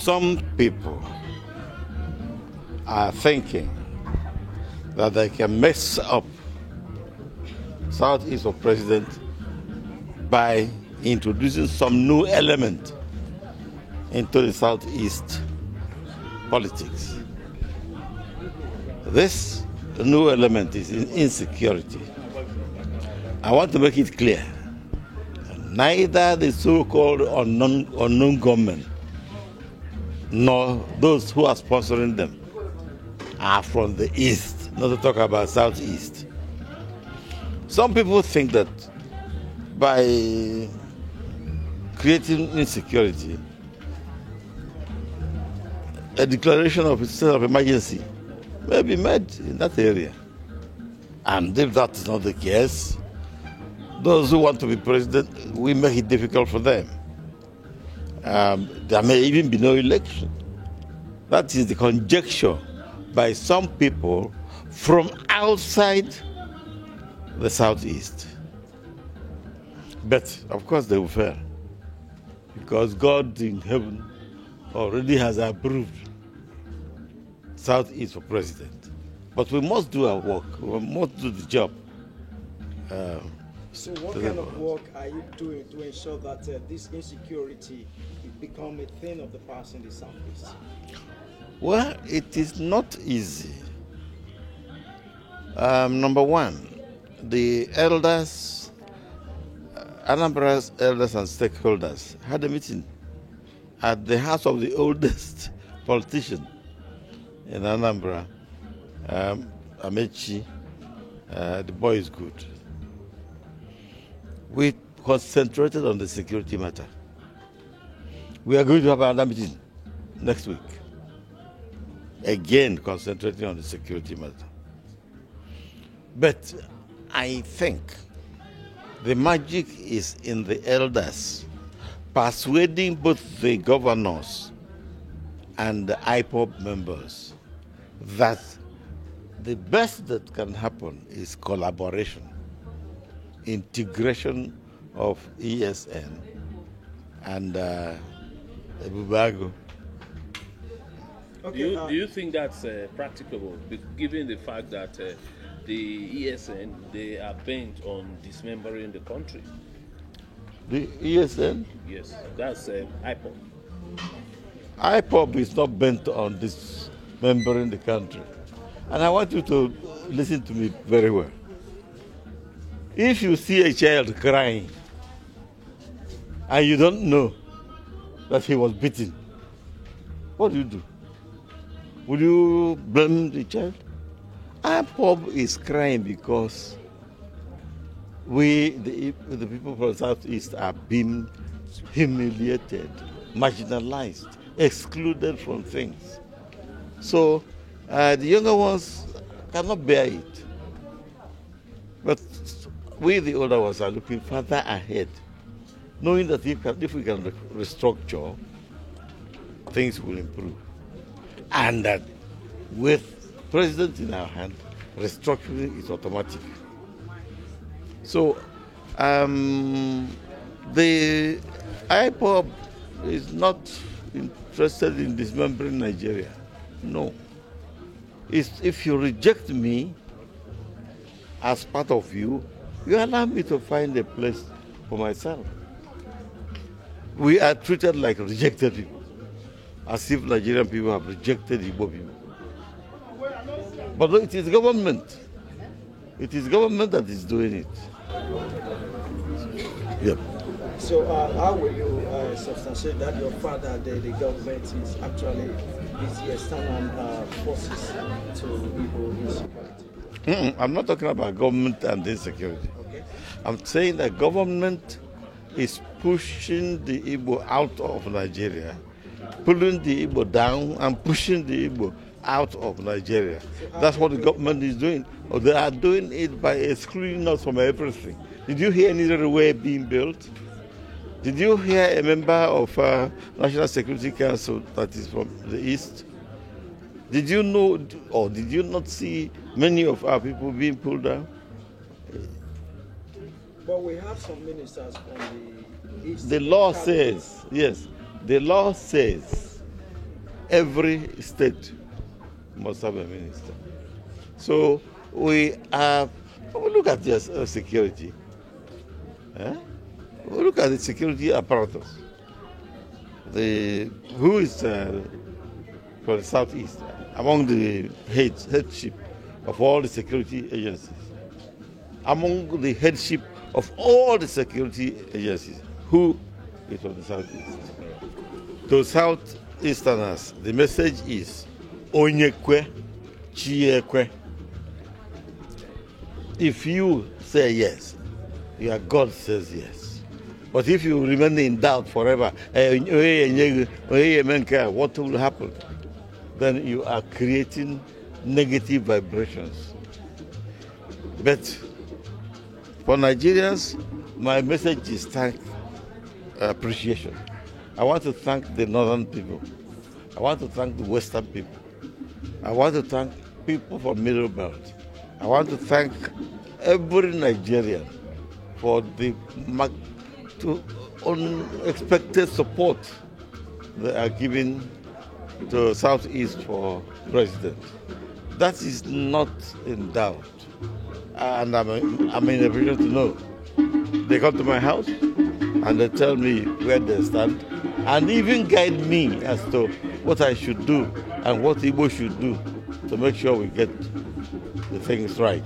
Some people are thinking that they can mess up Southeast for president by introducing some new element into the Southeast politics. This new element is insecurity. I want to make it clear. Neither the so-called unknown government nor those who are sponsoring them are from the East, not to talk about Southeast. Some people think that by creating insecurity, a declaration of a state of emergency may be made in that area. And if that is not the case, those who want to be president, we make it difficult for them. There may even be no election. That is the conjecture by some people from outside the Southeast. But of course they will fail, because God in heaven already has approved Southeast for president. But we must do our work. We must do the job. So what kind of work are you doing to ensure that this insecurity become a thing of the past in the Southeast? Well, it is not easy. Number one, the elders, Anambra's elders and stakeholders had a meeting at the house of the oldest politician in Anambra, Amechi. The boy is good. We concentrated on the security matter. We are going to have another meeting next week. Again, concentrating on the security matter. But I think the magic is in the elders persuading both the governors and the IPOB members that the best that can happen is collaboration, integration of ESN and Ebubago. Okay, do you think that's practicable, given the fact that the ESN, they are bent on dismembering the country? The ESN? Yes, that's IPOB. IPOB is not bent on dismembering the country. And I want you to listen to me very well. If you see a child crying and you don't know that he was beaten, what do you do? Will you blame the child? IPOB is crying because we, the people from the Southeast, are being humiliated, marginalized, excluded from things. So the younger ones cannot bear it. But we, the older ones, are looking further ahead, knowing that if we can restructure, things will improve. And that with president in our hand, restructuring is automatic. So the IPOB is not interested in dismembering Nigeria. No. If you reject me as part of you, you allow me to find a place for myself. We are treated like rejected people, as if Nigerian people have rejected Igbo people. But no, it is government. It is government that is doing it. Yep. So how will you substantiate that your father, the government, is actually the external forces to Igbo insecurity? I'm not talking about government and insecurity. Okay. I'm saying that government is pushing the Igbo out of Nigeria, pulling the Igbo down and pushing the Igbo out of Nigeria. That's what the government is doing. Or they are doing it by excluding us from everything. Did you hear any railway being built? Did you hear a member of National Security Council that is from the East? Did you know, or did you not see many of our people being pulled down? But we have some ministers from the East. The law says, yes, the law says every state must have a minister. So we look at this security. We look at the security apparatus. Who is for the Southeast among the headship of all the security agencies? Among the headship of all the security agencies, who is from the Southeast? To Southeasterners, the message is Onyekwe, Chiekwe. If you say yes, your God says yes. But if you remain in doubt forever, what will happen? Then you are creating negative vibrations. But for Nigerians, my message is appreciation. I want to thank the northern people. I want to thank the western people. I want to thank people from Middle Belt. I want to thank every Nigerian for the unexpected support they are giving to Southeast for president. That is not in doubt. And I'm in a position to know. They come to my house and they tell me where they stand and even guide me as to what I should do and what Igbo should do to make sure we get the things right.